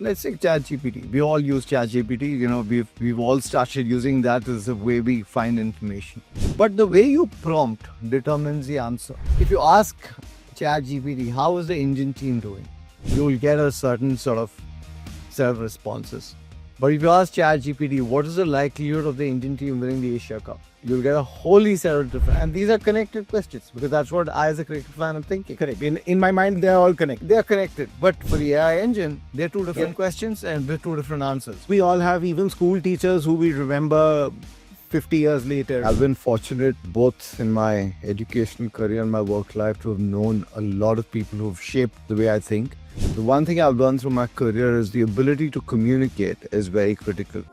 let's say ChatGPT. We all use ChatGPT. We've all started using that as the way we find information. But the way you prompt determines the answer. If you ask ChatGPT, how is the engine team doing? You'll get a certain sort of set of responses. But if you ask ChatGPT, what is the likelihood of the Indian team winning the Asia Cup? You'll get a wholly set of different, and these are connected questions because that's what I, as a cricket fan, am thinking. Correct. In my mind, they're all connected. They're connected, but for the AI engine, they're two different questions and with two different answers. We all have even school teachers who we remember 50 years later. I've been fortunate both in my educational career and my work life to have known a lot of people who've shaped the way I think. The one thing I've learned through my career is the ability to communicate is very critical.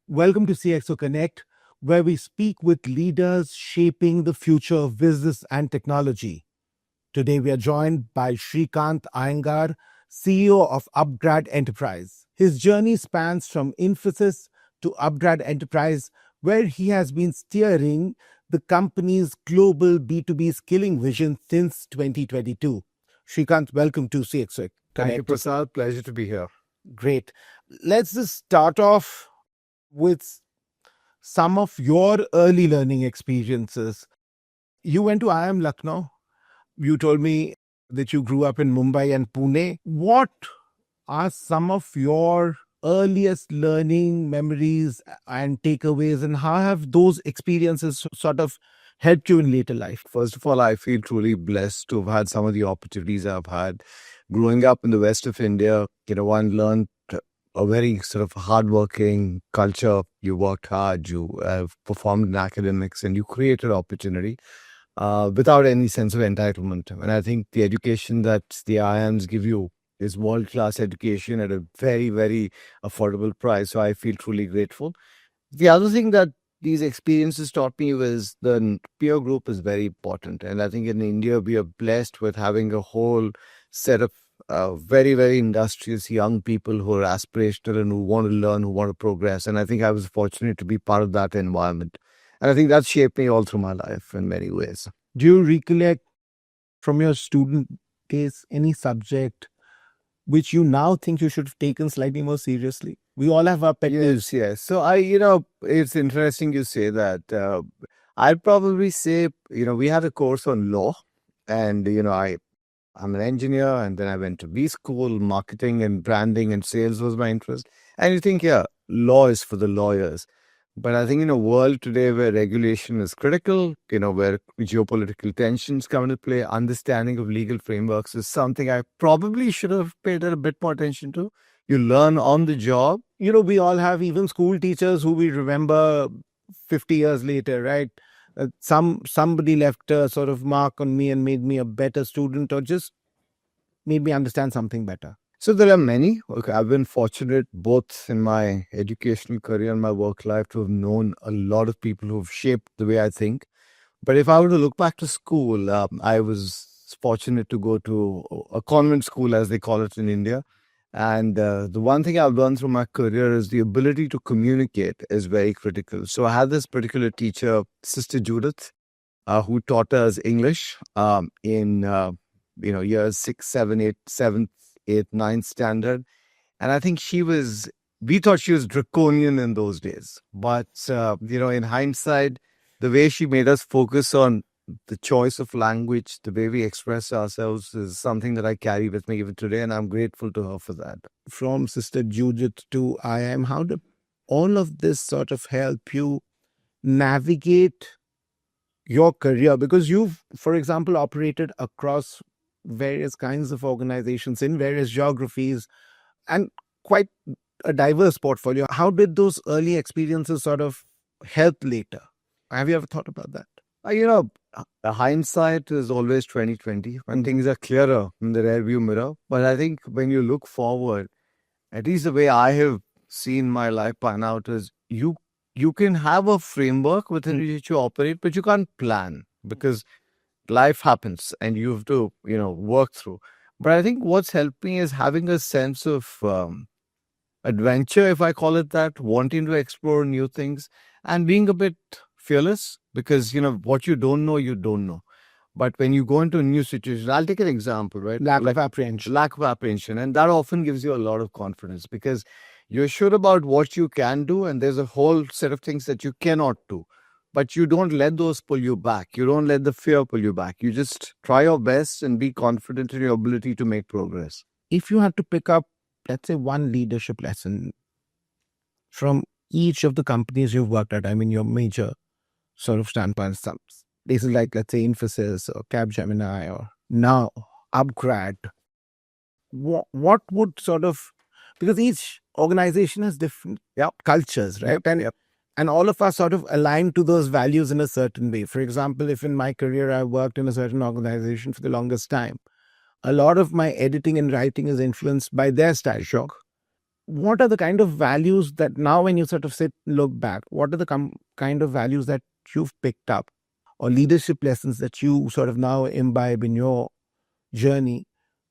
Welcome to CXO Connect, where we speak with leaders shaping the future of business and technology. Today we are joined by Srikanth Iyengar, CEO of UpGrad Enterprise. His journey spans from Infosys to UpGrad Enterprise, where he has been steering the company's global B2B skilling vision since 2022. Srikanth, welcome to CXO Connect. Thank you, Prasad. Pleasure to be here. Great. Let's just start off with some of your early learning experiences. You went to IIM Lucknow. You told me that you grew up in Mumbai and Pune. What are some of your earliest learning memories and takeaways, and how have those experiences sort of helped you in later life? First of all, I feel truly blessed to have had some of the opportunities I've had. Growing up in the west of India, one learned a very sort of hardworking culture. You worked hard, you performed in academics, and you created opportunity without any sense of entitlement. And I think the education that the IIMs give you is world-class education at a very, very affordable price. So I feel truly grateful. The other thing that these experiences taught me was the peer group is very important. And I think in India, we are blessed with having a whole set of very, very industrious young people who are aspirational and who want to learn, who want to progress. And I think I was fortunate to be part of that environment. And I think that shaped me all through my life in many ways. Do you recollect from your student days any subject which you now think you should have taken slightly more seriously? We all have our pet peeves. Yes. So it's interesting you say that. I'd probably say, we had a course on law, and, I'm an engineer, and then I went to B school. Marketing and branding and sales was my interest. And you think, law is for the lawyers. But I think in a world today where regulation is critical, where geopolitical tensions come into play, understanding of legal frameworks is something I probably should have paid a bit more attention to. You learn on the job. We all have even school teachers who we remember 50 years later, right? Somebody left a sort of mark on me and made me a better student, or just made me understand something better. So there are many. Okay, I've been fortunate both in my educational career and my work life to have known a lot of people who've shaped the way I think. But if I were to look back to school, I was fortunate to go to a convent school, as they call it in India. And the one thing I've learned through my career is the ability to communicate is very critical. So I had this particular teacher, Sister Judith, who taught us English in years 6, 7, 8, 7th, 8th, 9th standard. And I think we thought she was draconian in those days. But, in hindsight, the way she made us focus on the choice of language, the way we express ourselves is something that I carry with me even today, and I'm grateful to her for that. From Sister Judith to IIM, how did all of this sort of help you navigate your career? Because you've, for example, operated across various kinds of organizations in various geographies and quite a diverse portfolio. How did those early experiences sort of help later? Have you ever thought about that? The hindsight is always 2020 when things are clearer in the rearview mirror. But I think when you look forward, at least the way I have seen my life pan out is you can have a framework within which you operate, but you can't plan because life happens and you have to, work through. But I think what's helped me is having a sense of adventure, if I call it that, wanting to explore new things and being a bit fearless because, what you don't know, you don't know. But when you go into a new situation, I'll take an example, right? Lack of apprehension. Lack of apprehension. And that often gives you a lot of confidence because you're sure about what you can do, and there's a whole set of things that you cannot do. But you don't let those pull you back. You don't let the fear pull you back. You just try your best and be confident in your ability to make progress. If you had to pick up, let's say, one leadership lesson from each of the companies you've worked at, I mean, your major sort of standpoints, some places like, let's say, Infosys or Capgemini or now UpGrad, what would sort of, because each organization has different cultures, right? And all of us sort of align to those values in a certain way. For example, if in my career I worked in a certain organization for the longest time, a lot of my editing and writing is influenced by their style. Sure. What are the kind of values that now when you sort of look back, what are the kind of values that you've picked up or leadership lessons that you sort of now imbibe in your journey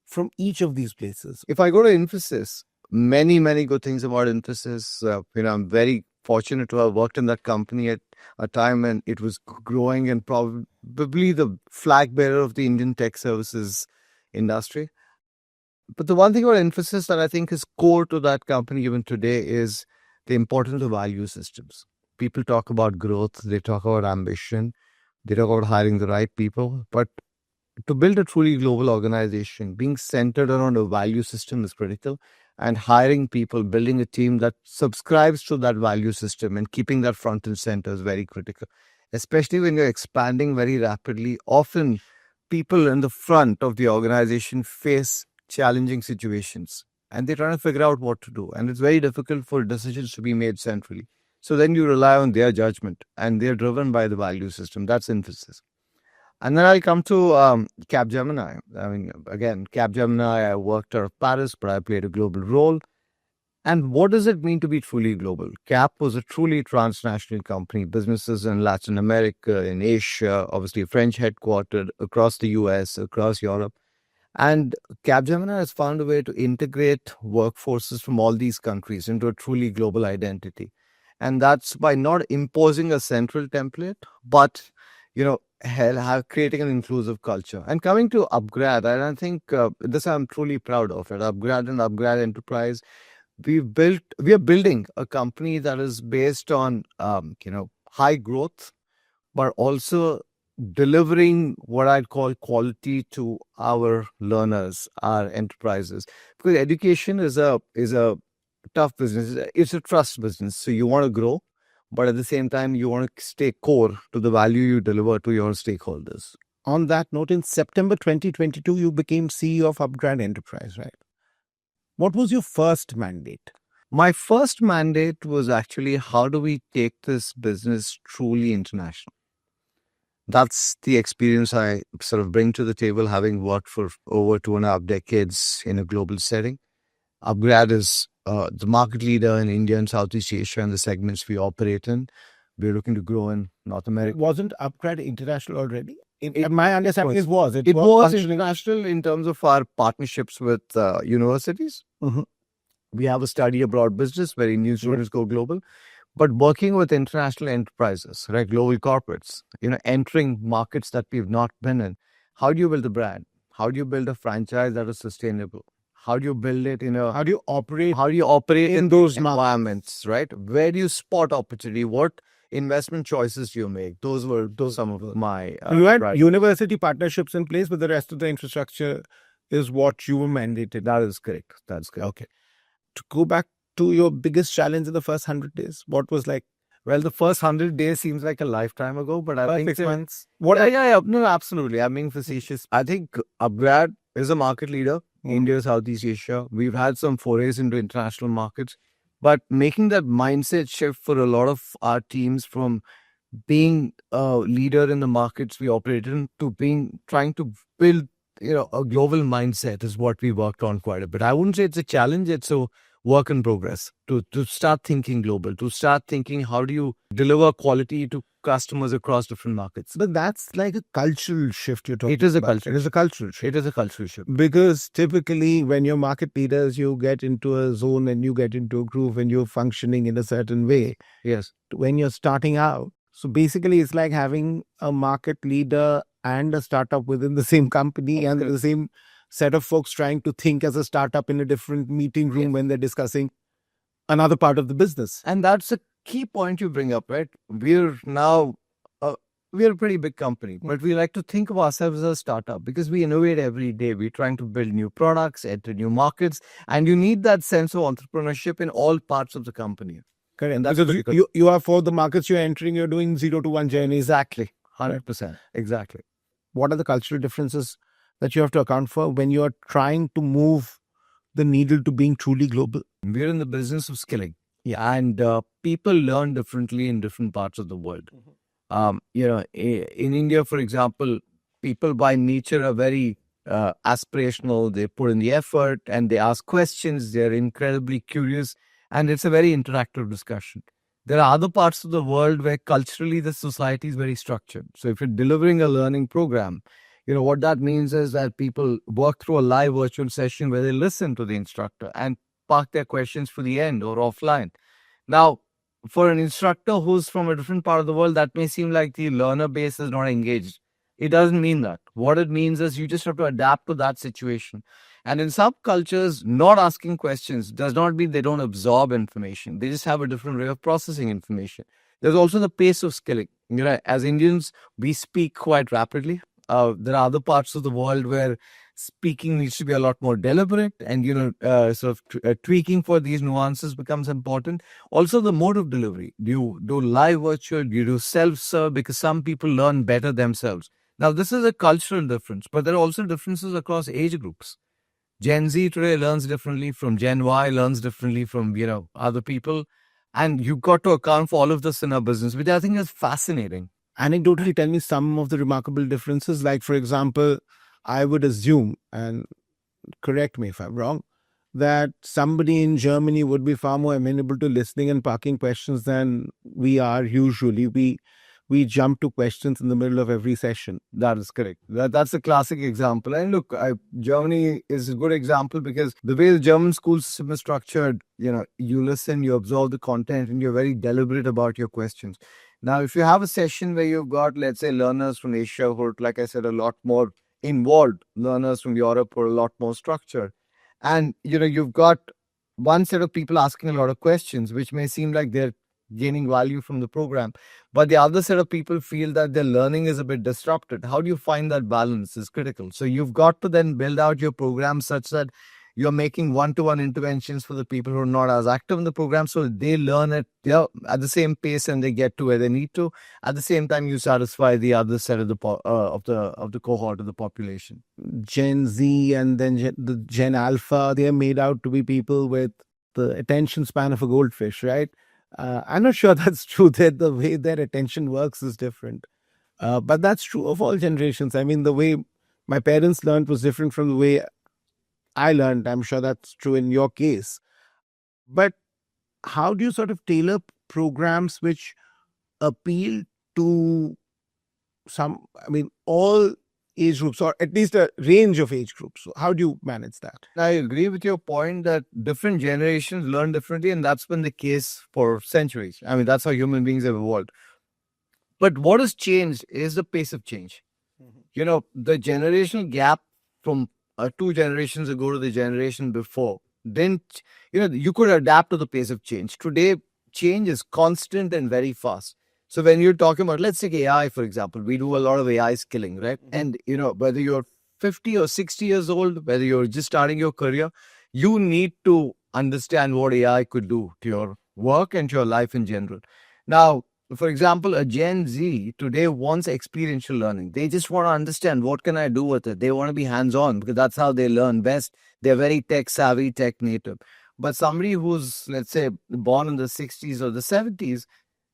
from each of these places? If I go to Infosys, many good things about Infosys. I'm very fortunate to have worked in that company at a time when it was growing and probably the flag bearer of the Indian tech services industry. But the one thing about Infosys that I think is core to that company even today is the importance of value systems. People talk about growth, they talk about ambition, they talk about hiring the right people, but to build a truly global organization, being centered around a value system is critical. And hiring people, building a team that subscribes to that value system and keeping that front and center is very critical. Especially when you're expanding very rapidly, often people in the front of the organization face challenging situations and they're trying to figure out what to do. And it's very difficult for decisions to be made centrally. So then you rely on their judgment and they're driven by the value system. That's Infosys. And then I'll come to Capgemini. I mean, again, Capgemini, I worked out of Paris, but I played a global role. And what does it mean to be truly global? Cap was a truly transnational company, businesses in Latin America, in Asia, obviously French headquartered, across the US, across Europe. And Capgemini has found a way to integrate workforces from all these countries into a truly global identity. And that's by not imposing a central template, but, creating an inclusive culture. And coming to UpGrad, and I think this I'm truly proud of it. UpGrad and UpGrad Enterprise, we are building a company that is based on, high growth, but also delivering what I'd call quality to our learners, our enterprises. Because education is a tough business. It's a trust business. So you want to grow, but at the same time, you want to stay core to the value you deliver to your stakeholders. On that note, in September 2022, you became CEO of UpGrad Enterprise, right? What was your first mandate? My first mandate was actually, how do we take this business truly international? That's the experience I sort of bring to the table, having worked for over 2.5 decades in a global setting. UpGrad is the market leader in India and Southeast Asia and the segments we operate in. We're looking to grow in North America. Wasn't UpGrad international already? My understanding is was. It was international in terms of our partnerships with universities. Mm-hmm. We have a study abroad business where Indian students go global. But working with international enterprises, right, global corporates, entering markets that we've not been in, how do you build a brand? How do you build a franchise that is sustainable? How do you build it How do you operate? How do you operate in those environments, right? Where do you spot opportunity? What investment choices do you make? Those some of my. You had university partnerships in place, but the rest of the infrastructure is what you were mandated. That is correct. That's correct. Okay. To go back to your biggest challenge in the first 100 days, what was like? Well, the first 100 days seems like a lifetime ago, but I think 6 months. No, absolutely. I'm being facetious. I think UpGrad is a market leader in India, Southeast Asia. We've had some forays into international markets, but making that mindset shift for a lot of our teams from being a leader in the markets we operate in to trying to build, a global mindset is what we worked on quite a bit. I wouldn't say it's a challenge. It's a work in progress to start thinking global, to start thinking how do you deliver quality to customers across different markets. But that's like a cultural shift you're talking about. It is a cultural shift. It is a cultural shift. Because typically when you're market leaders, you get into a zone and you get into a groove and you're functioning in a certain way. Yes. When you're starting out. So basically it's like having a market leader and a startup within the same company, and the same set of folks trying to think as a startup in a different meeting room when they're discussing another part of the business. And that's a key point you bring up, right? We're now, we're a pretty big company, but we like to think of ourselves as a startup because we innovate every day. We're trying to build new products, enter new markets, and you need that sense of entrepreneurship in all parts of the company. Correct. And that's Because critical. you are, for the markets you're entering, you're doing 0 to 1 journeys. Exactly. 100%. Exactly. What are the cultural differences that you have to account for when you are trying to move the needle to being truly global? We're in the business of skilling. Yeah. And people learn differently in different parts of the world. In India, for example, people by nature are very aspirational. They put in the effort and they ask questions. They're incredibly curious, and it's a very interactive discussion. There are other parts of the world where culturally the society is very structured. So if you're delivering a learning program, what that means is that people work through a live virtual session where they listen to the instructor and park their questions for the end or offline. Now, for an instructor who's from a different part of the world, that may seem like the learner base is not engaged. It doesn't mean that. What it means is you just have to adapt to that situation. And in some cultures, not asking questions does not mean they don't absorb information. They just have a different way of processing information. There's also the pace of skilling. As Indians, we speak quite rapidly. There are other parts of the world where speaking needs to be a lot more deliberate, and tweaking for these nuances becomes important. Also, the mode of delivery. Do you do live virtual? Do you do self-serve? Because some people learn better themselves. Now, this is a cultural difference, but there are also differences across age groups. Gen Z today learns differently from Gen Y, learns differently from other people, and you've got to account for all of this in our business, which I think is fascinating. Anecdotally, tell me some of the remarkable differences. Like, for example, I would assume, and correct me if I'm wrong, that somebody in Germany would be far more amenable to listening and parking questions than we are usually. We jump to questions in the middle of every session. That is correct. That's a classic example. And look, Germany is a good example because the way the German school system is structured, you listen, you absorb the content, and you're very deliberate about your questions. Now, if you have a session where you've got, let's say, learners from Asia who are, like I said, a lot more involved, learners from Europe who are a lot more structured, and you've got one set of people asking a lot of questions, which may seem like they're gaining value from the program, but the other set of people feel that their learning is a bit disrupted. How do you find that balance is critical. So you've got to then build out your program such that you're making one-to-one interventions for the people who are not as active in the program, so they learn at the same pace and they get to where they need to. At the same time, you satisfy the other set of the cohort of the population. Gen Z and then the Gen Alpha, they are made out to be people with the attention span of a goldfish, right? I'm not sure that's true, that the way their attention works is different. But that's true of all generations. I mean, the way my parents learned was different from the way I learned. I'm sure that's true in your case. But how do you sort of tailor programs which appeal to all age groups, or at least a range of age groups? So how do you manage that? I agree with your point that different generations learn differently, and that's been the case for centuries. I mean, that's how human beings have evolved. But what has changed is the pace of change. The generational gap from 2 generations ago to the generation before, then, you could adapt to the pace of change. Today, change is constant and very fast. So when you're talking about, let's take AI, for example, we do a lot of AI skilling, right? And, whether you're 50 or 60 years old, whether you're just starting your career, you need to understand what AI could do to your work and to your life in general. Now, for example, a Gen Z today wants experiential learning. They just want to understand, what can I do with it? They want to be hands-on because that's how they learn best. They're very tech savvy, tech native. But somebody who's, let's say, born in the 60s or the 70s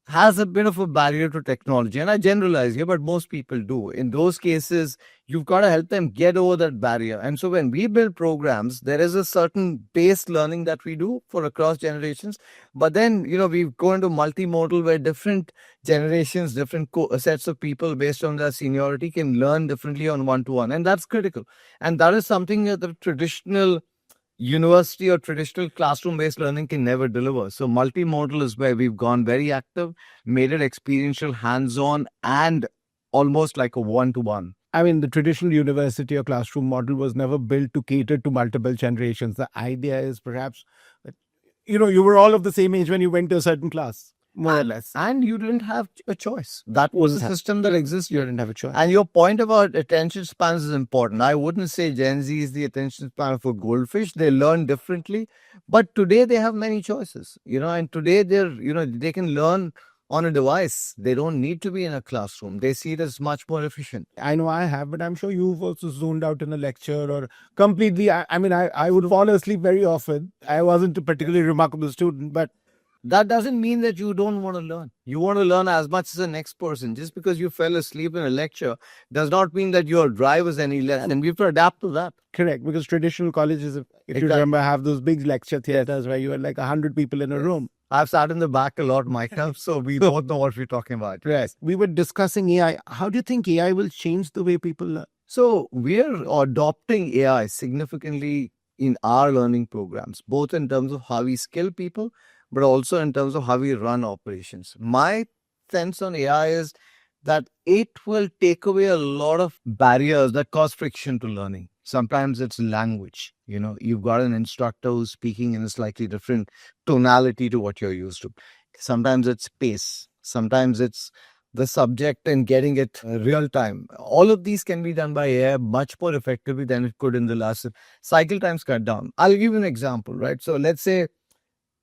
has a bit of a barrier to technology. And I generalize here, but most people do. In those cases, you've got to help them get over that barrier. And so when we build programs, there is a certain base learning that we do for across generations. But then, we go into multimodal where different generations, different sets of people based on their seniority can learn differently on one-to-one. And that's critical. And that is something that the traditional university or traditional classroom-based learning can never deliver. So multimodal is where we've gone very active, made it experiential, hands-on, and almost like a one-to-one. I mean, the traditional university or classroom model was never built to cater to multiple generations. The idea is perhaps that, you were all of the same age when you went to a certain class, more or less. And you didn't have a choice. That was the system that exists. You didn't have a choice. And your point about attention spans is important. I wouldn't say Gen Z is the attention span of a goldfish. They learn differently. But today they have many choices, and today they can learn on a device. They don't need to be in a classroom. They see it as much more efficient. I know I have, but I'm sure you've also zoned out in a lecture or completely. I would fall asleep very often. I wasn't a particularly remarkable student, but that doesn't mean that you don't want to learn. You want to learn as much as the next person. Just because you fell asleep in a lecture does not mean that your drive is any less. And we have to adapt to that. Correct, because traditional colleges, if you remember, have those big lecture theaters where you had like 100 people in a room. I've sat in the back a lot myself, so we both know what we're talking about. Yes. We were discussing AI. How do you think AI will change the way people learn? So we're adopting AI significantly in our learning programs, both in terms of how we skill people, but also in terms of how we run operations. My sense on AI is that it will take away a lot of barriers that cause friction to learning. Sometimes it's language. You've got an instructor who's speaking in a slightly different tonality to what you're used to. Sometimes it's pace. Sometimes it's the subject and getting it real time. All of these can be done by AI much more effectively than it could in the last. Cycle times cut down. I'll give you an example, right? So let's say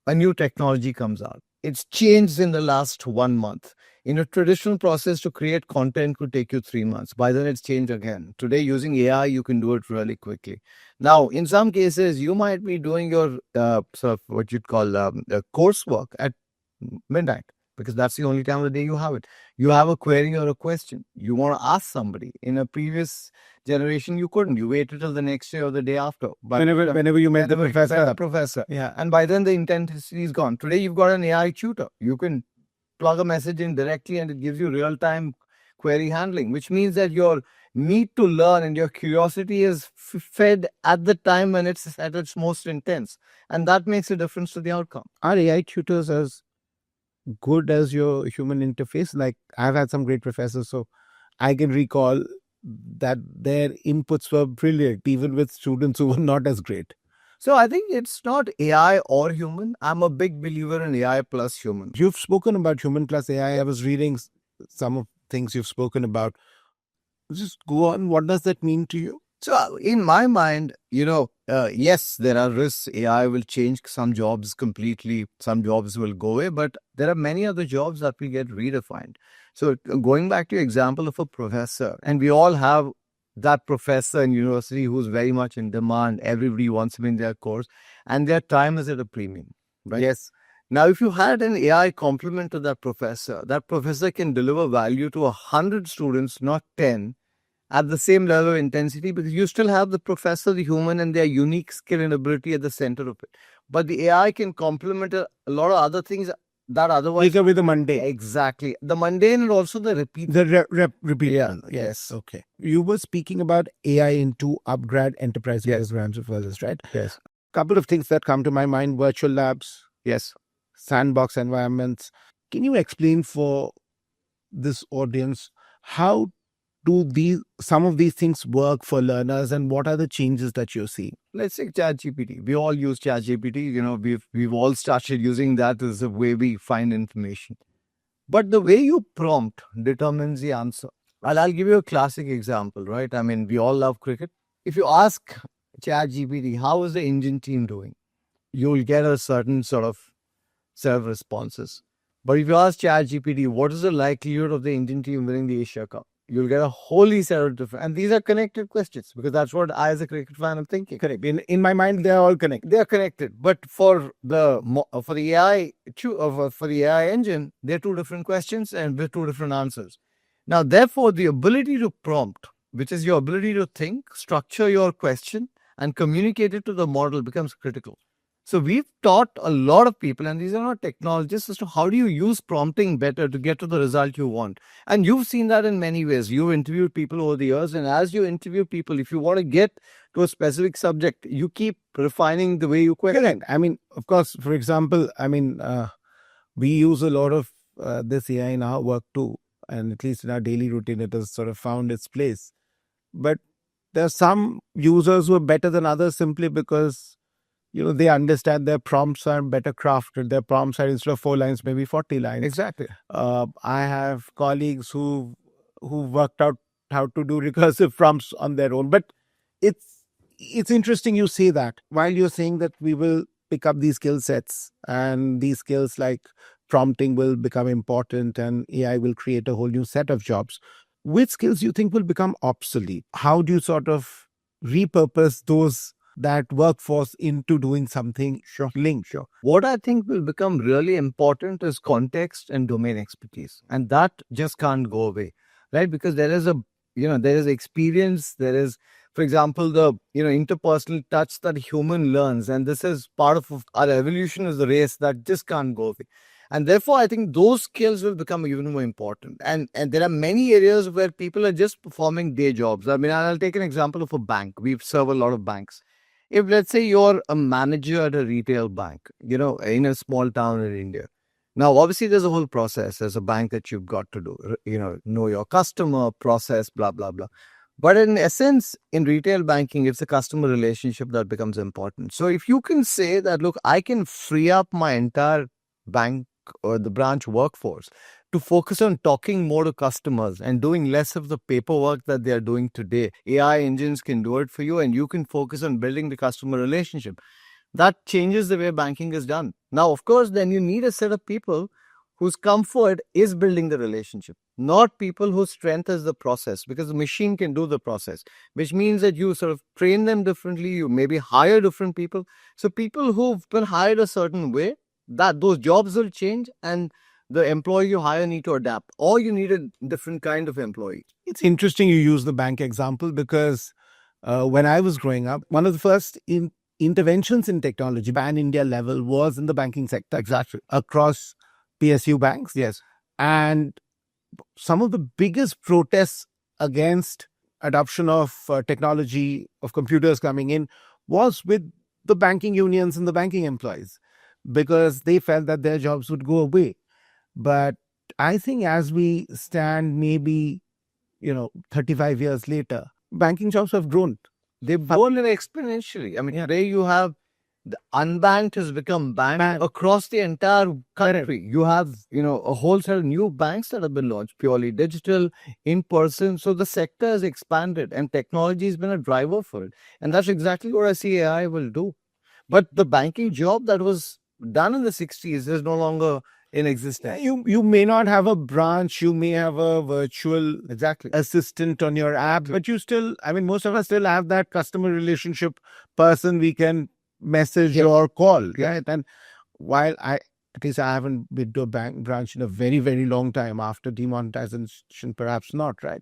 a new technology comes out. It's changed in the last 1 month. In a traditional process to create content could take you 3 months. By then it's changed again. Today using AI, you can do it really quickly. Now, in some cases, you might be doing your sort of what you'd call coursework at midnight, because that's the only time of the day you have it. You have a query or a question. You want to ask somebody. In a previous generation, you couldn't. You waited till the next day or the day after. But whenever you met the professor. Yeah. And by then the intensity is gone. Today, you've got an AI tutor. You can plug a message in directly and it gives you real-time query handling, which means that your need to learn and your curiosity is fed at the time when it's at its most intense. And that makes a difference to the outcome. Are AI tutors as good as your human interface? Like, I've had some great professors, so I can recall that their inputs were brilliant, even with students who were not as great. So I think it's not AI or human. I'm a big believer in AI plus human. You've spoken about human plus AI. I was reading some of things you've spoken about. Just go on. What does that mean to you? So in my mind, yes, there are risks. AI will change some jobs completely. Some jobs will go away, but there are many other jobs that will get redefined. So going back to your example of a professor, and we all have that professor in university who's very much in demand. Everybody wants him in their course, and their time is at a premium, right? Yes. Now, if you had an AI complement to that professor can deliver value to 100 students, not 10, at the same level of intensity, because you still have the professor, the human, and their unique skill and ability at the center of it. But the AI can complement a lot of other things that otherwise... Take away the mundane. Exactly. The mundane and also the repeat. The repeat. Yeah. Yes. Okay. You were speaking about AI into UpGrad enterprise programs of others, right? Yes. Couple of things that come to my mind: virtual labs, Yes, sandbox environments. Can you explain for this audience how do some of these things work for learners, and what are the changes that you're seeing? Let's take ChatGPT. We all use ChatGPT. We've all started using that as a way we find information. But the way you prompt determines the answer. I'll give you a classic example, right? I mean, we all love cricket. If you ask ChatGPT, how is the Indian team doing? You'll get a certain sort of set of responses. But if you ask ChatGPT, what is the likelihood of the Indian team winning the Asia Cup? You'll get a wholly set of different, and these are connected questions, because that's what I, as a cricket fan, am thinking. Correct. In my mind, they're all connected. They're connected, but for the AI engine, they're two different questions and with two different answers. Now, therefore, the ability to prompt, which is your ability to think, structure your question, and communicate it to the model, becomes critical. So we've taught a lot of people, and these are not technologists, as to how do you use prompting better to get to the result you want. And you've seen that in many ways. You've interviewed people over the years, and as you interview people, if you want to get to a specific subject, you keep refining the way you question. Correct. I mean, of course, for example, we use a lot of this AI in our work too, and at least in our daily routine, it has sort of found its place. but there are some users who are better than others simply because they understand their prompts are better crafted. Their prompts are, instead of 4 lines, maybe 40 lines. Exactly. I have colleagues who worked out how to do recursive prompts on their own. But it's interesting you say that. While you're saying that we will pick up these skill sets, and these skills like prompting will become important, and AI will create a whole new set of jobs, which skills you think will become obsolete? How do you sort of repurpose those, that workforce, into doing something linked? Sure. What I think will become really important is context and domain expertise. And that just can't go away, right? Because there is there is experience, there is, for example, the, interpersonal touch that human learns. And this is part of our evolution, is the race that just can't go away. And therefore, I think those skills will become even more important. And there are many areas where people are just performing day jobs. I mean, I'll take an example of a bank. We serve a lot of banks. If, let's say, you're a manager at a retail bank, in a small town in India. Now, obviously, there's a whole process as a bank that you've got to do, know your customer, process, blah, blah, blah. But in essence, in retail banking, it's the customer relationship that becomes important. So if you can say that, look, I can free up my entire bank or the branch workforce to focus on talking more to customers and doing less of the paperwork that they are doing today. AI engines can do it for you, and you can focus on building the customer relationship. That changes the way banking is done. Now, of course, then you need a set of people whose comfort is building the relationship, not people whose strength is the process, because the machine can do the process, which means that you sort of train them differently. You maybe hire different people. So people who've been hired a certain way, that those jobs will change, and the employee you hire need to adapt, or you need a different kind of employee. It's interesting you use the bank example, because when I was growing up, one of the first interventions in technology, pan-India level, was in the banking sector. Exactly. Across PSU banks. Yes. And some of the biggest protests against adoption of technology, of computers coming in, was with the banking unions and the banking employees, because they felt that their jobs would go away. But I think as we stand, maybe 35 years later, banking jobs have grown. They've grown exponentially. I mean, today you have the unbanked has become banked across the entire country. You have, a whole set of new banks that have been launched, purely digital, in person. So the sector has expanded, and technology has been a driver for it. And that's exactly what I see AI will do. But the banking job that was done in the 60s is no longer in existence. You may not have a branch, you may have a virtual assistant on your app, but you still, most of us still have that customer relationship person we can message or call, right? And while at least I haven't been to a bank branch in a very, very long time, after demonetization, perhaps not, right?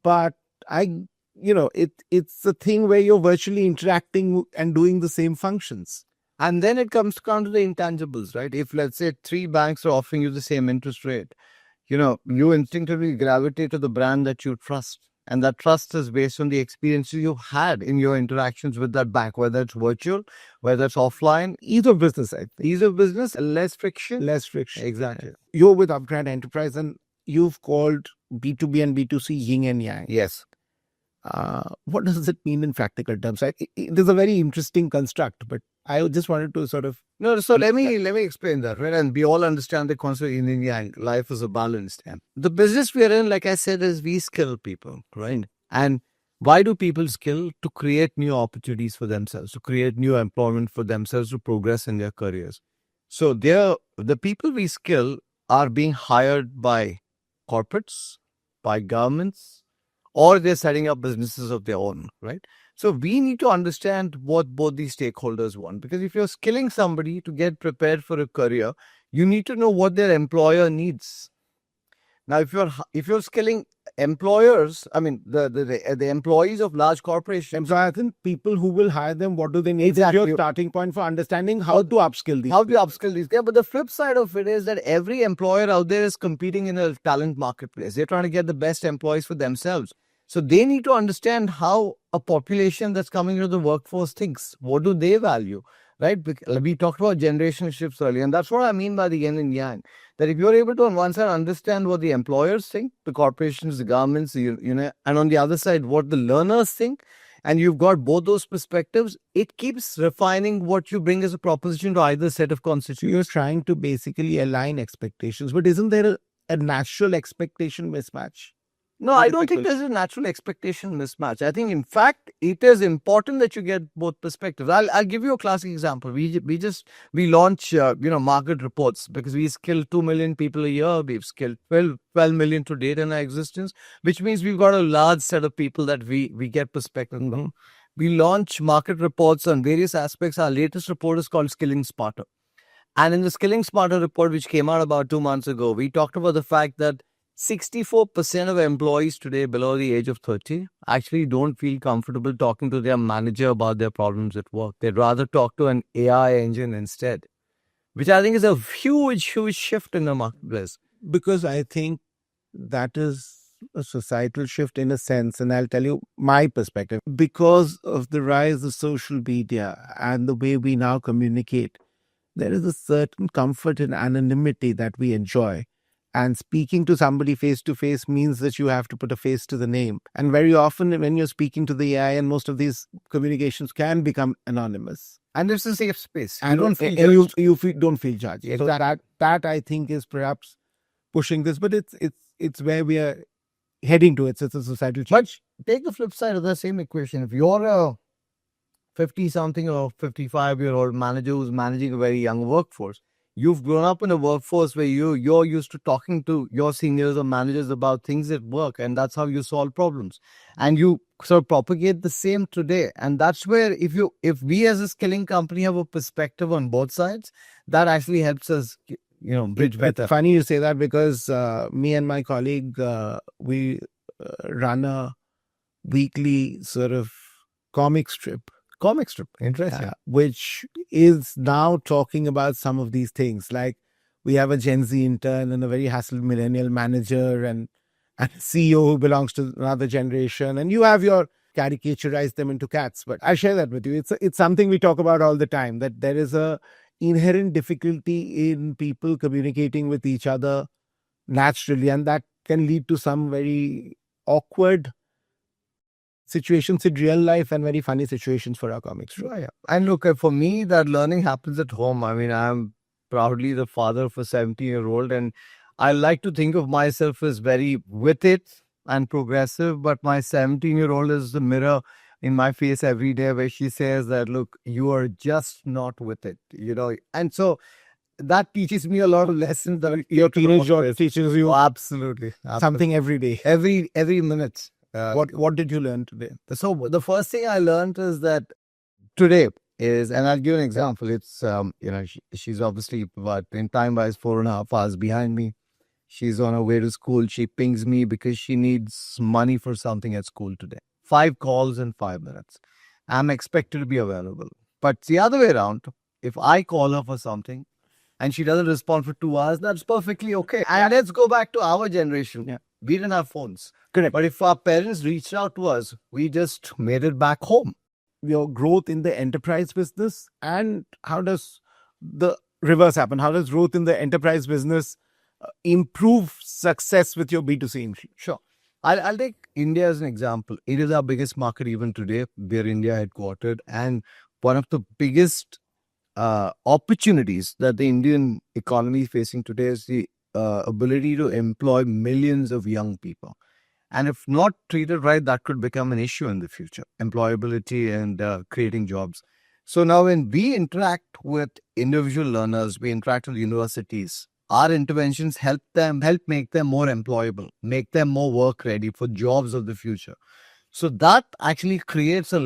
But it's a thing where you're virtually interacting and doing the same functions. And then it comes down to the intangibles, right? If, let's say, 3 banks are offering you the same interest rate, you instinctively gravitate to the brand that you trust. And that trust is based on the experiences you've had in your interactions with that bank, whether it's virtual, whether it's offline. Ease of business, I think. Ease of business, less friction. Less friction. Exactly. You're with UpGrad Enterprise, and you've called B2B and B2C yin and yang. Yes. What does it mean in practical terms? It is a very interesting construct, but I just wanted to sort of... No, so let me explain that, right? And we all understand the concept of yin and yang. Life is a balanced end. The business we are in, like I said, is we skill people, right? And why do people skill? To create new opportunities for themselves, to create new employment for themselves, to progress in their careers. So the people we skill are being hired by corporates, by governments, or they're setting up businesses of their own, right? So we need to understand what both these stakeholders want. Because if you're skilling somebody to get prepared for a career, you need to know what their employer needs. Now, if you're skilling employers, the employees of large corporations, I think people who will hire them, what do they need? Exactly. Your starting point for understanding how to upskill these. How to upskill these. Yeah, but the flip side of it is that every employer out there is competing in a talent marketplace. They're trying to get the best employees for themselves. So they need to understand how a population that's coming into the workforce thinks. What do they value? right? We talked about generational shifts earlier, and that's what I mean by the yin and yang. That if you're able to, on one side, understand what the employers think, the corporations, the governments, and on the other side, what the learners think, and you've got both those perspectives, it keeps refining what you bring as a proposition to either set of So you're constituents. trying to basically align expectations, but isn't there a natural expectation mismatch? No, I don't think there's a natural expectation mismatch. I think, in fact, it is important that you get both perspectives. I'll give you a classic example. We launch market reports because we skill 2 million people a year. We've skilled 12 million to date in our existence, which means we've got a large set of people that we get perspective from. We launch market reports on various aspects. Our latest report is called Skilling Smarter. And in the Skilling Smarter report, which came out about 2 months ago, we talked about the fact that 64% of employees today below the age of 30 actually don't feel comfortable talking to their manager about their problems at work. They'd rather talk to an AI engine instead, which I think is a huge, huge shift in the marketplace. Because I think that is a societal shift in a sense. And I'll tell you my perspective. Because of the rise of social media and the way we now communicate, there is a certain comfort in anonymity that we enjoy. And speaking to somebody face to face means that you have to put a face to the name. And very often, when you're speaking to the AI, and most of these communications can become anonymous. And it's a safe space. And you don't feel you, judged. don't feel judged. So Exactly. that I think is perhaps pushing this, but it's where we are heading to. It's a societal change. But take the flip side of the same equation. If you're a 50 something or 55-year-old manager who's managing a very young workforce, you've grown up in a workforce where you're used to talking to your seniors or managers about things at work, and that's how you solve problems. And you sort of propagate the same today. And that's where if we as a skilling company have a perspective on both sides, that actually helps us bridge better. It's funny you say that because me and my colleague, we run a weekly sort of comic strip, Interesting. which is now talking about some of these things. Like we have a Gen Z intern and a very hassled millennial manager and a CEO who belongs to another generation. And you have your caricaturize them into cats. But I share that with you. It's something we talk about all the time, that there is a inherent difficulty in people communicating with each other naturally, and that can lead to some very awkward situations in real life and very funny situations for our comics. Sure, yeah. And look, for me, that learning happens at home. I mean, I'm proudly the father of a 17-year-old, and I like to think of myself as very with it and progressive, but my 17-year-old is the mirror in my face every day where she says that, look, you are just not with it, And so that teaches me a lot of lessons that Your teenager teaches you absolutely something every day. every minute. What did you learn today? So the first thing I learned is that today is, and I'll give an example. It's she's obviously about in time wise 4.5 hours behind me. She's on her way to school. She pings me because she needs money for something at school today. 5 calls in 5 minutes. I'm expected to be available. But it's the other way around. If I call her for something and she doesn't respond for 2 hours, that's perfectly okay. And let's go back to our generation. Yeah. We didn't have phones. Correct. But if our parents reached out to us, we just made it back home. Your growth in the enterprise business, and how does the reverse happen? How does growth in the enterprise business improve success with your B2C? Sure. I'll take India as an example. It is our biggest market even today. We're India headquartered. And one of the biggest opportunities that the Indian economy is facing today is the ability to employ millions of young people. And if not treated right, that could become an issue in the future, employability and creating jobs. So now when we interact with individual learners, we interact with universities, our interventions help make them more employable, make them more work ready for jobs of the future. So that actually creates a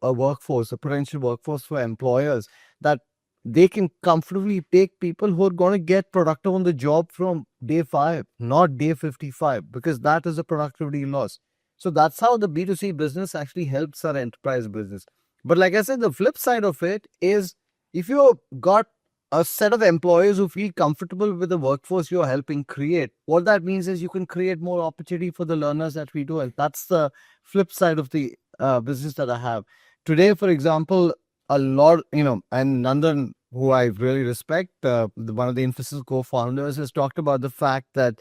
workforce, a potential workforce for employers, that they can comfortably take people who are going to get productive on the job from day 5, not day 55, because that is a productivity loss. So that's how the B2C business actually helps our enterprise business. But like I said, the flip side of it is, if you've got a set of employees who feel comfortable with the workforce you're helping create, what that means is you can create more opportunity for the learners that we do. And that's the flip side of the business that I have. Today, for example, a lot, and Nandan, who I really respect, one of the Infosys co-founders, has talked about the fact that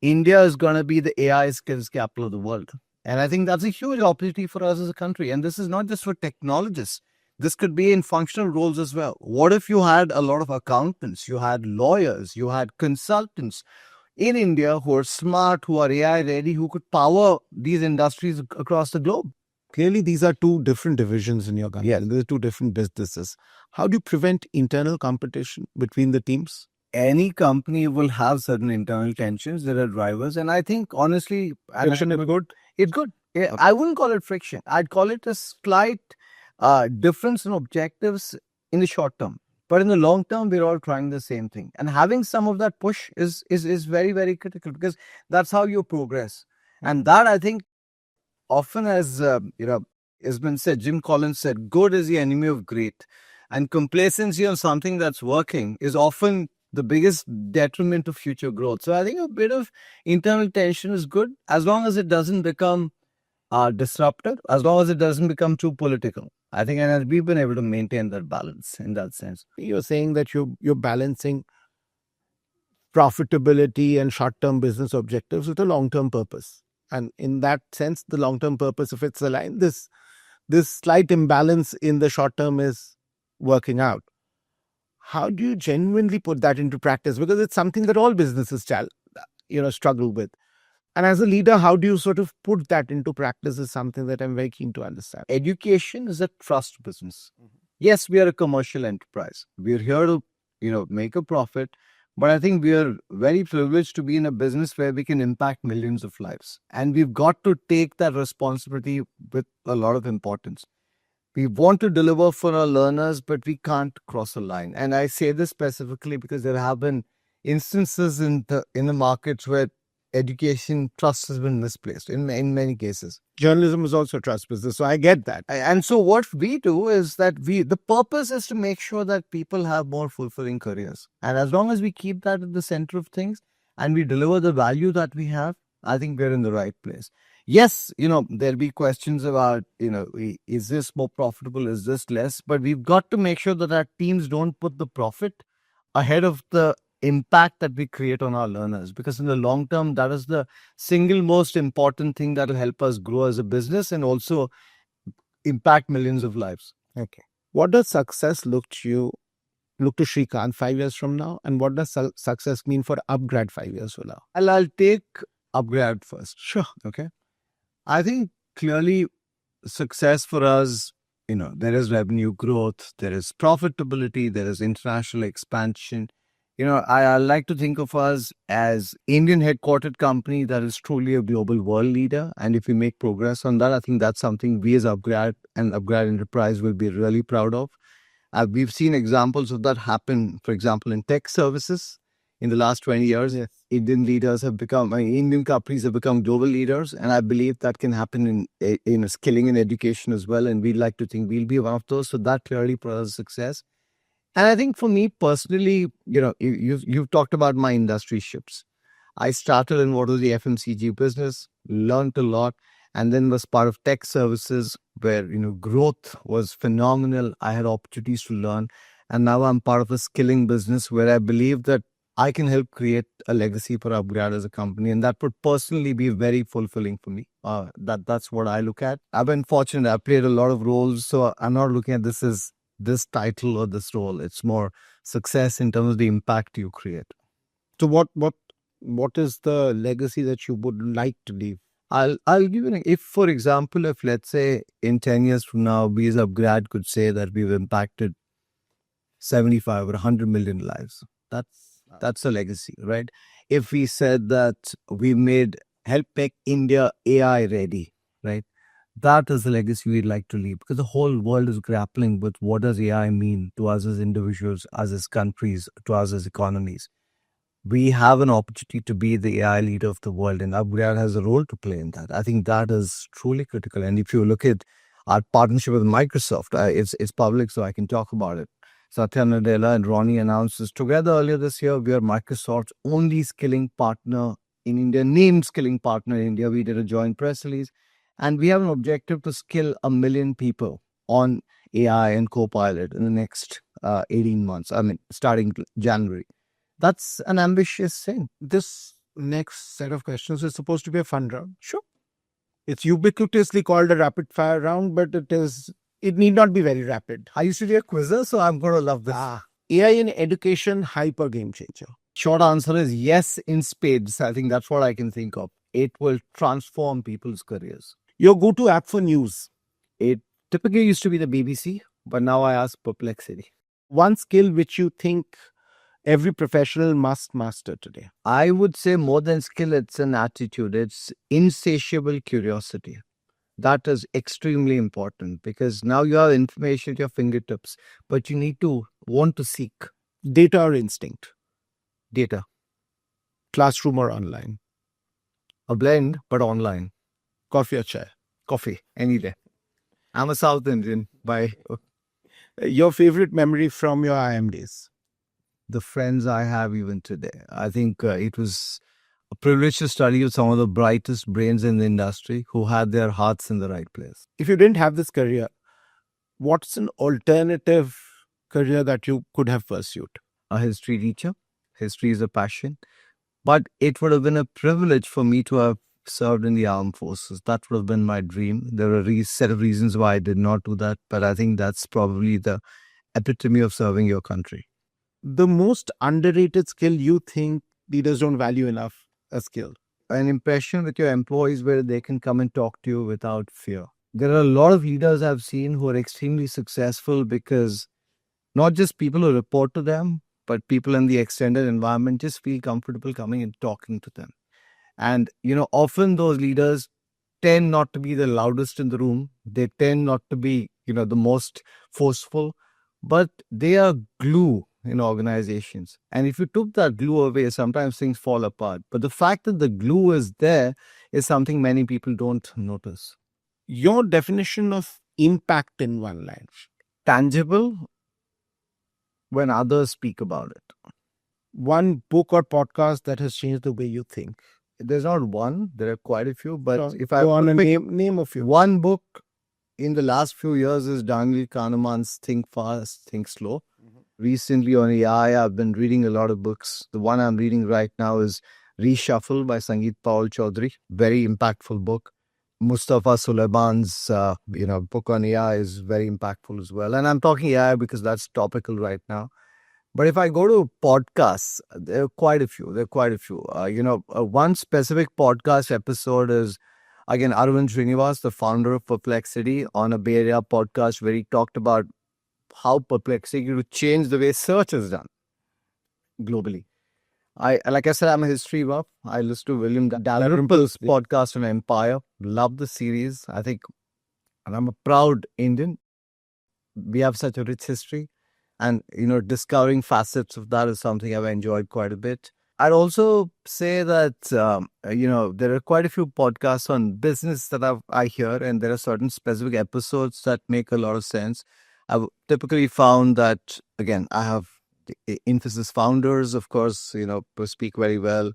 India is going to be the AI skills capital of the world. And I think that's a huge opportunity for us as a country. And this is not just for technologists. This could be in functional roles as well. What if you had a lot of accountants, you had lawyers, you had consultants in India who are smart, who are AI ready, who could power these industries across the globe? Clearly, these are two different divisions in your company. Yes. These are two different businesses. How do you prevent internal competition between the teams? Any company will have certain internal tensions. There are drivers, and I think honestly, Friction is good. it's good. Yeah, Okay. I wouldn't call it friction. I'd call it a slight difference in objectives in the short term, but in the long term, we're all trying the same thing. And having some of that push is very very critical, because that's how you progress. And that, I think, often, as has been said, Jim Collins said, good is the enemy of great. And complacency on something that's working is often the biggest detriment to future growth. So I think a bit of internal tension is good, as long as it doesn't become disruptive, as long as it doesn't become too political. I think, and we've been able to maintain that balance in that sense. You're saying that you're balancing profitability and short-term business objectives with a long-term purpose. And in that sense, the long-term purpose, if it's aligned, this slight imbalance in the short term is working out. How do you genuinely put that into practice? Because it's something that all businesses struggle with. And as a leader, how do you sort of put that into practice is something that I'm very keen to understand. Education is a trust business. Yes, we are a commercial enterprise. We're here to, make a profit. But I think we are very privileged to be in a business where we can impact millions of lives. And we've got to take that responsibility with a lot of importance. We want to deliver for our learners, but we can't cross a line. And I say this specifically because there have been instances in the markets where education trust has been misplaced in many cases. Journalism is also a trust business, so I get that. And so what we do is that the purpose is to make sure that people have more fulfilling careers. And as long as we keep that at the center of things and we deliver the value that we have, I think we're in the right place. Yes, there'll be questions about, is this more profitable? Is this less? But we've got to make sure that our teams don't put the profit ahead of the impact that we create on our learners, because in the long term, that is the single most important thing that will help us grow as a business and also impact millions of lives. Okay. What does success look to Srikanth 5 years from now? And what does success mean for UpGrad 5 years from now? I'll take UpGrad first. Sure. Okay. I think clearly success for us, there is revenue growth, there is profitability, there is international expansion. I like to think of us as Indian headquartered company that is truly a global world leader. And if we make progress on that, I think that's something we as UpGrad and UpGrad Enterprise will be really proud of. We've seen examples of that happen, for example, in tech services. In the last 20 years, Yes. Indian companies have become global leaders. And I believe that can happen in skilling and education as well. And we'd like to think we'll be one of those. So that clearly for us is success. And I think for me personally, you've talked about my industry shifts. I started in what was the FMCG business, learned a lot, and then was part of tech services where, growth was phenomenal. I had opportunities to learn. And now I'm part of a skilling business where I believe that I can help create a legacy for UpGrad as a company. And that would personally be very fulfilling for me. That's what I look at. I've been fortunate. I've played a lot of roles. So I'm not looking at this as this title or this role. It's more success in terms of the impact you create. So what is the legacy that you would like to leave? I'll give you if, for example, if let's say in 10 years from now, we as UpGrad could say that we've impacted 75 or 100 million lives. That's a legacy, right? If we said that we help make India AI ready, right? That is the legacy we'd like to leave, because the whole world is grappling with what does AI mean to us as individuals, us as countries, to us as economies. We have an opportunity to be the AI leader of the world, and UpGrad has a role to play in that. I think that is truly critical. And if you look at our partnership with Microsoft, it's public, so I can talk about it. Satya Nadella and Ronnie announced this together earlier this year. We are Microsoft's only skilling partner in India, named skilling partner in India. We did a joint press release, and we have an objective to skill 1 million people on AI and Copilot in the next 18 months. I mean, starting January. That's an ambitious thing. This next set of questions is supposed to be a fun round. Sure. It's ubiquitously called a rapid fire round, but it need not be very rapid. I used to be a quizzer, so I'm going to love this. AI in education, hype or game changer? Short answer is yes in spades. I think that's what I can think of. It will transform people's careers. Your go-to app for news? It typically used to be the BBC, but now I ask Perplexity. One skill which you think every professional must master today? I would say more than skill, it's an attitude. It's insatiable curiosity. That is extremely important because now you have information at your fingertips, but you need to want to seek. Data or instinct? Data. Classroom or online? A blend, but online. Coffee or chai? Coffee, any day. I'm a South Indian by Your favorite memory from your IM days? the friends I have even today. I think it was a privilege to study with some of the brightest brains in the industry who had their hearts in the right place. If you didn't have this career, what's an alternative career that you could have pursued? A history teacher. History is a passion. But it would have been a privilege for me to have served in the armed forces. That would have been my dream. There are a set of reasons why I did not do that, but I think that's probably the epitome of serving your country. The most underrated skill you think leaders don't value enough, a skill? An impression with your employees where they can come and talk to you without fear. There are a lot of leaders I've seen who are extremely successful because not just people who report to them, but people in the extended environment just feel comfortable coming and talking to them. And, often those leaders tend not to be the loudest in the room. They tend not to be, the most forceful, but they are glue in organizations. And if you took that glue away, sometimes things fall apart. But the fact that the glue is there is something many people don't notice. Your definition of impact in one line? Tangible when others speak about it. One book or podcast that has changed the way you think? There's not one, there are quite a few, but So, if I go on and pick name a few. one book in the last few years is Daniel Kahneman's Think Fast, Think Slow. Recently on AI, I've been reading a lot of books. The one I'm reading right now is Reshuffle by Sangeet Paul Chaudhary. Very impactful book. Mustafa Sulaiman's book on AI is very impactful as well. And I'm talking AI because that's topical right now. But if I go to podcasts, there are quite a few. One specific podcast episode is, again, Arvind Srinivas, the founder of Perplexity, on a Bay Area podcast where he talked about how Perplexity would change the way search is done globally. Like I said, I'm a history buff. I listen to William Dalrymple's podcast on Empire. Love the series. I think, and I'm a proud Indian. We have such a rich history. And, discovering facets of that is something I've enjoyed quite a bit. I'd also say that, there are quite a few podcasts on business that I hear, and there are certain specific episodes that make a lot of sense. I've typically found that, again, I have the Infosys founders, of course, who speak very well.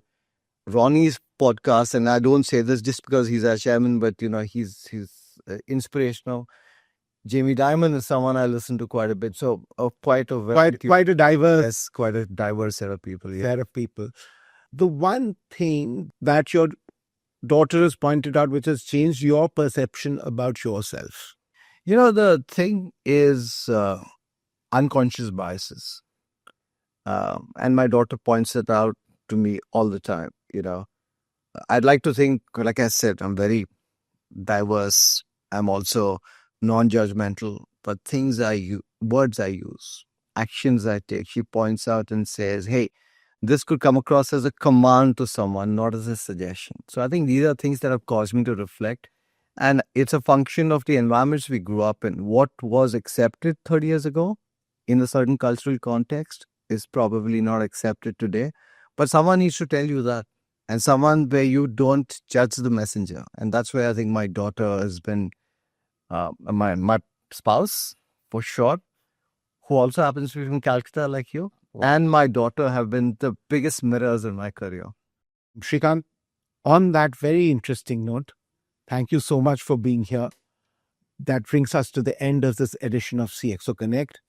Ronnie's podcast, and I don't say this just because he's our chairman, but, he's inspirational. Jamie Dimon is someone I listen to quite a bit. So quite a diverse set of people. Yeah. Set of people. The one thing that your daughter has pointed out, which has changed your perception about yourself? The thing is unconscious biases. And my daughter points it out to me all the time. I'd like to think, like I said, I'm very diverse. I'm also non-judgmental, but words I use, actions I take, she points out and says, hey, this could come across as a command to someone, not as a suggestion. So I think these are things that have caused me to reflect. And it's a function of the environments we grew up in. What was accepted 30 years ago in a certain cultural context is probably not accepted today. But someone needs to tell you that. And someone where you don't judge the messenger. And that's where I think my daughter has been my spouse, for sure, who also happens to be from Calcutta like you, and my daughter have been the biggest mirrors in my career. Srikanth, on that very interesting note, thank you so much for being here. that brings us to the end of this edition of CXO Connect.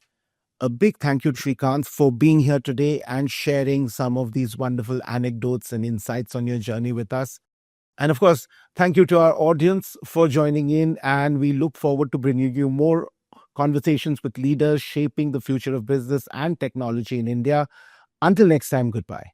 A big thank you, Srikanth, for being here today and sharing some of these wonderful anecdotes and insights on your journey with us. And of course, thank you to our audience for joining in. And we look forward to bringing you more conversations with leaders shaping the future of business and technology in India. Until next time, goodbye.